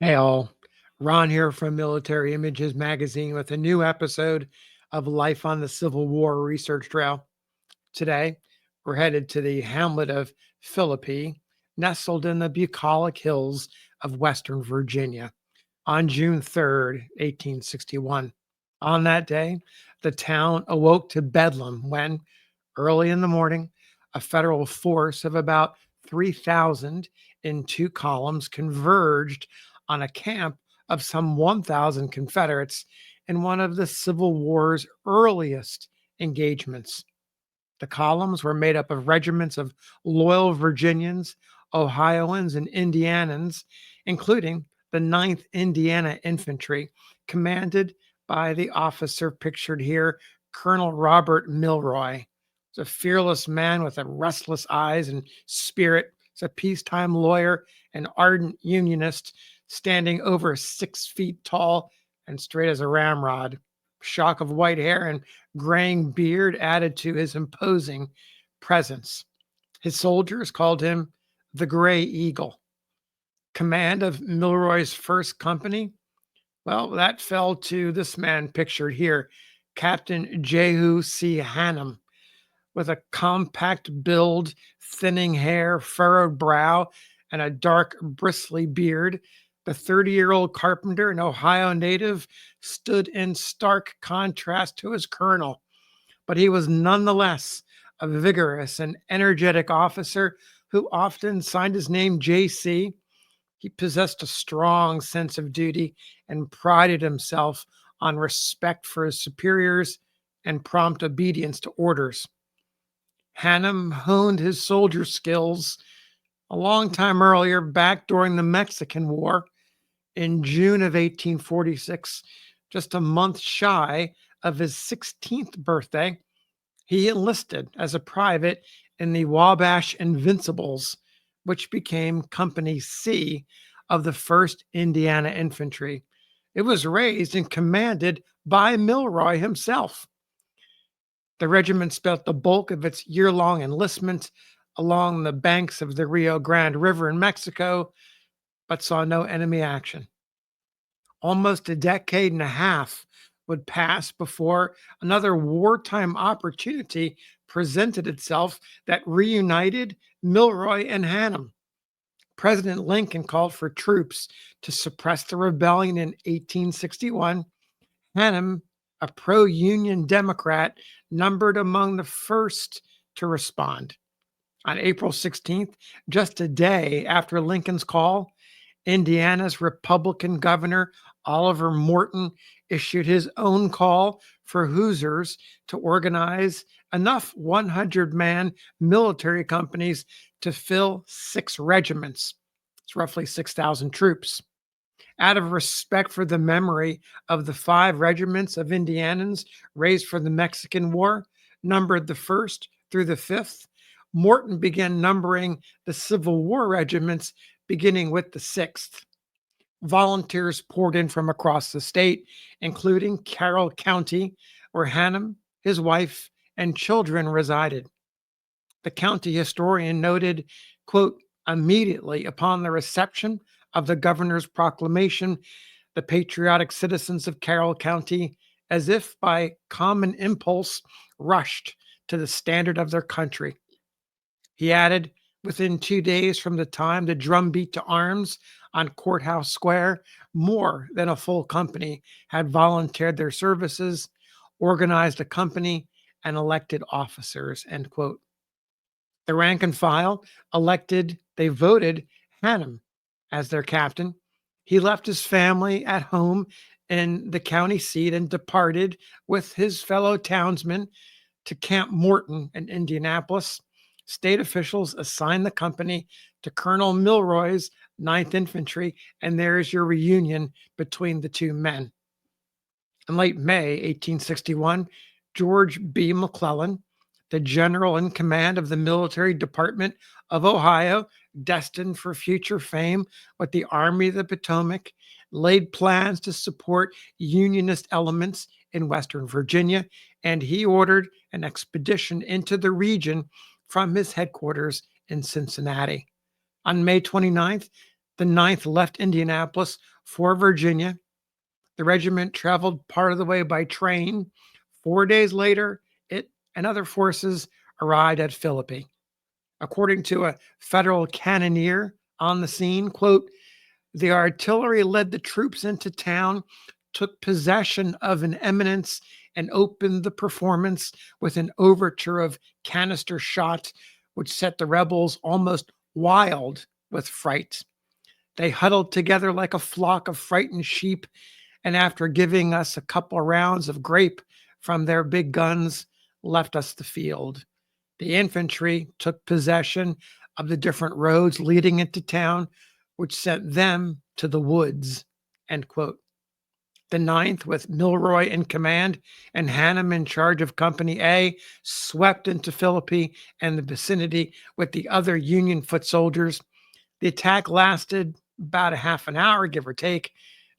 Hey all, Ron here from Military Images Magazine with a new episode of Life on the Civil War Research Trail. Today, we're headed to the hamlet of Philippi, nestled in the bucolic hills of Western Virginia, on June 3rd, 1861. On that day, the town awoke to bedlam when, early in the morning, a federal force of about 3,000 in two columns converged on a camp of some 1,000 Confederates in one of the Civil War's earliest engagements. The columns were made up of regiments of loyal Virginians, Ohioans, and Indianans, including the 9th Indiana Infantry, commanded by the officer pictured here, Colonel Robert Milroy. He's a fearless man with a restless eyes and spirit. He's a peacetime lawyer, an ardent unionist, standing over 6 feet tall and straight as a ramrod. Shock of white hair and graying beard added to his imposing presence. His soldiers called him the Gray Eagle. Command of Milroy's first company, well, that fell to this man pictured here, Captain Jehu Hannum, with a compact build, thinning hair, furrowed brow, and a dark, bristly beard. The 30-year-old carpenter, an Ohio native, stood in stark contrast to his colonel, but he was nonetheless a vigorous and energetic officer who often signed his name JC. He possessed a strong sense of duty and prided himself on respect for his superiors and prompt obedience to orders. Hannam honed his soldier skills a long time earlier, back during the Mexican War. In June of 1846, just a month shy of his 16th birthday, he enlisted as a private in the Wabash Invincibles, which became Company C of the 1st Indiana Infantry. It was raised and commanded by Milroy himself. The regiment spent the bulk of its year-long enlistment along the banks of the Rio Grande River in Mexico, but saw no enemy action. Almost a decade and a half would pass before another wartime opportunity presented itself that reunited Milroy and Hannam. President Lincoln called for troops to suppress the rebellion in 1861. Hannam, a pro Union Democrat, numbered among the first to respond. On April 16th, just a day after Lincoln's call, Indiana's Republican governor, Oliver Morton, issued his own call for Hoosiers to organize enough 100-man military companies to fill 6 regiments. It's roughly 6,000 troops. Out of respect for the memory of the 5 regiments of Indianans raised for the Mexican War, numbered the 1st through the 5th, Morton began numbering the Civil War regiments, beginning with the 6th. Volunteers poured in from across the state, including Carroll County, where Hannam, his wife, and children resided. The county historian noted, quote, immediately upon the reception of the governor's proclamation, the patriotic citizens of Carroll County, as if by common impulse, rushed to the standard of their country. He added, within 2 days from the time the drum beat to arms on Courthouse Square, more than a full company had volunteered their services, organized a company, and elected officers, end quote. The rank and file they voted Hannam as their captain. He left his family at home in the county seat and departed with his fellow townsmen to Camp Morton in Indianapolis. State officials assigned the company to Colonel Milroy's 9th Infantry, and there's your reunion between the two men. In late May 1861, George B. McClellan, the general in command of the military department of Ohio, destined for future fame with the Army of the Potomac, laid plans to support Unionist elements in Western Virginia, and he ordered an expedition into the region from his headquarters in Cincinnati. On May 29th, The Ninth left Indianapolis for Virginia. The regiment traveled part of the way by train. 4 days later, it and other forces arrived at Philippi. According to a federal cannoneer on the scene, quote, the artillery led the troops into town, took possession of an eminence, and opened the performance with an overture of canister shot, which set the rebels almost wild with fright. They huddled together like a flock of frightened sheep, and after giving us a couple of rounds of grape from their big guns, left us the field. The infantry took possession of the different roads leading into town, which sent them to the woods. End quote. The Ninth, with Milroy in command and Hannam in charge of Company A, swept into Philippi and the vicinity with the other Union foot soldiers. The attack lasted about a half an hour, give or take.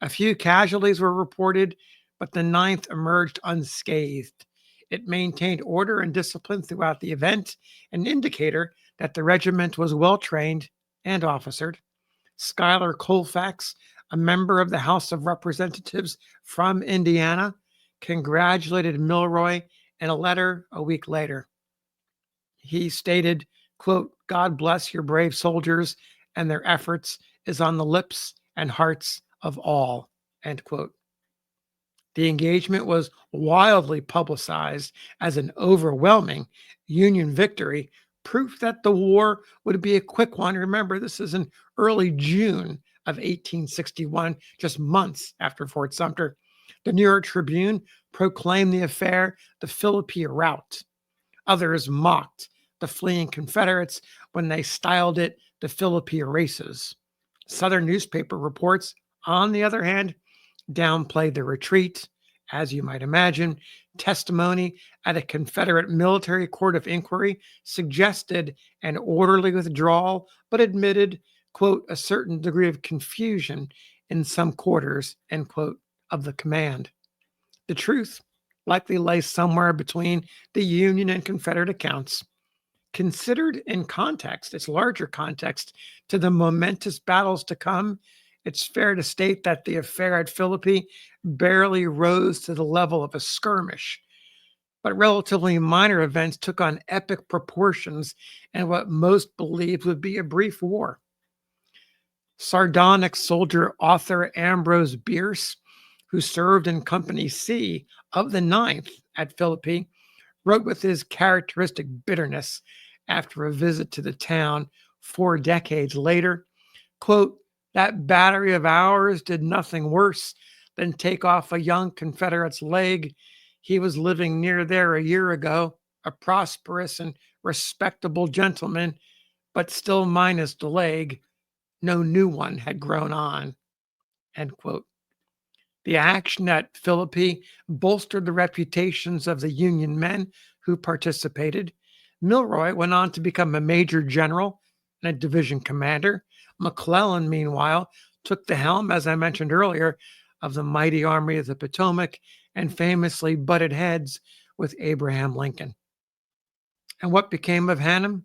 A few casualties were reported, but the Ninth emerged unscathed. It maintained order and discipline throughout the event, an indicator that the regiment was well trained and officered. Schuyler Colfax, a member of the House of Representatives from Indiana, congratulated Milroy in a letter a week later. He stated, quote, God bless your brave soldiers, and their efforts is on the lips and hearts of all, end quote. The engagement was wildly publicized as an overwhelming Union victory, proof that the war would be a quick one. Remember, this is in early June of 1861, just months after Fort Sumter. The New York Tribune proclaimed the affair the Philippi rout. Others mocked the fleeing Confederates when they styled it the Philippi races. Southern newspaper reports, on the other hand, downplayed the retreat. As you might imagine, testimony at a Confederate military court of inquiry suggested an orderly withdrawal, but admitted, quote, a certain degree of confusion in some quarters, end quote, of the command. The truth likely lay somewhere between the Union and Confederate accounts. Considered in context, its larger context, to the momentous battles to come, it's fair to state that the affair at Philippi barely rose to the level of a skirmish, but relatively minor events took on epic proportions and what most believed would be a brief war. Sardonic soldier author Ambrose Bierce, who served in Company C of the Ninth at Philippi, wrote with his characteristic bitterness after a visit to the town 4 decades later, quote, that battery of ours did nothing worse than take off a young Confederate's leg. He was living near there a year ago, a prosperous and respectable gentleman, but still minus the leg. No new one had grown on, end quote. The action at Philippi bolstered the reputations of the Union men who participated. Milroy went on to become a major general and a division commander. McClellan, meanwhile, took the helm, as I mentioned earlier, of the mighty Army of the Potomac and famously butted heads with Abraham Lincoln. And what became of Hannum?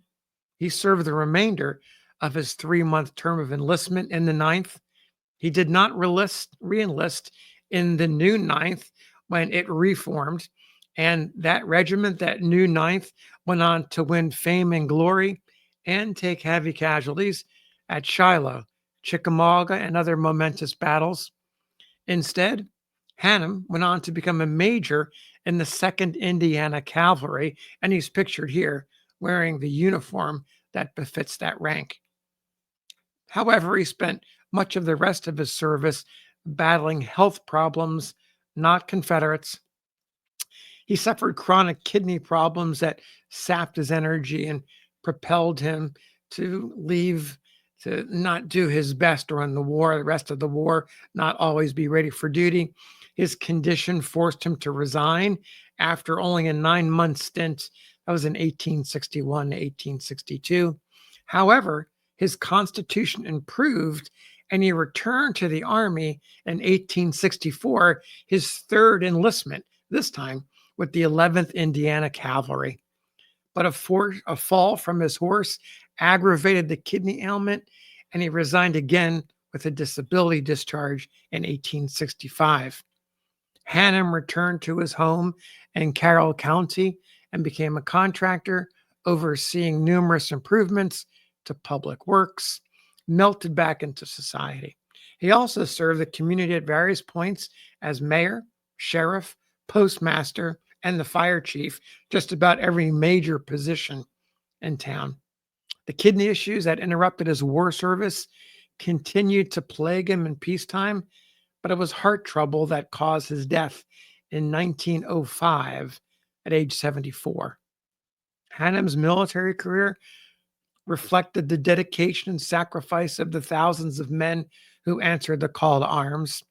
He served the remainder of his 3-month term of enlistment in the Ninth. He did not re-enlist in the new Ninth when it reformed, and that regiment, that new Ninth, went on to win fame and glory and take heavy casualties at Shiloh, Chickamauga, and other momentous battles. Instead, Hannum went on to become a major in the 2nd Indiana Cavalry, and he's pictured here wearing the uniform that befits that rank. However, he spent much of the rest of his service battling health problems, not Confederates. He suffered chronic kidney problems that sapped his energy and propelled him to leave, to not do his best during the war, the rest of the war, not always be ready for duty. His condition forced him to resign after only a 9-month stint. That was in 1861 to 1862. However, his constitution improved and he returned to the Army in 1864, his 3rd enlistment, this time with the 11th Indiana Cavalry. But a fall from his horse aggravated the kidney ailment, and he resigned again with a disability discharge in 1865. Hannam returned to his home in Carroll County and became a contractor, overseeing numerous improvements to public works, melted back into society. He also served the community at various points as mayor, sheriff, postmaster, and the fire chief, just about every major position in town. The kidney issues that interrupted his war service continued to plague him in peacetime, but it was heart trouble that caused his death in 1905 at age 74. Hannam's military career reflected the dedication and sacrifice of the thousands of men who answered the call to arms.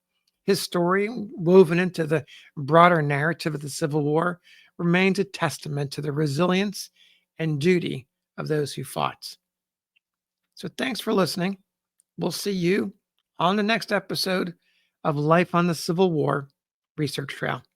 His story, woven into the broader narrative of the Civil War, remains a testament to the resilience and duty of those who fought. So thanks for listening. We'll see you on the next episode of Life on the Civil War Research Trail.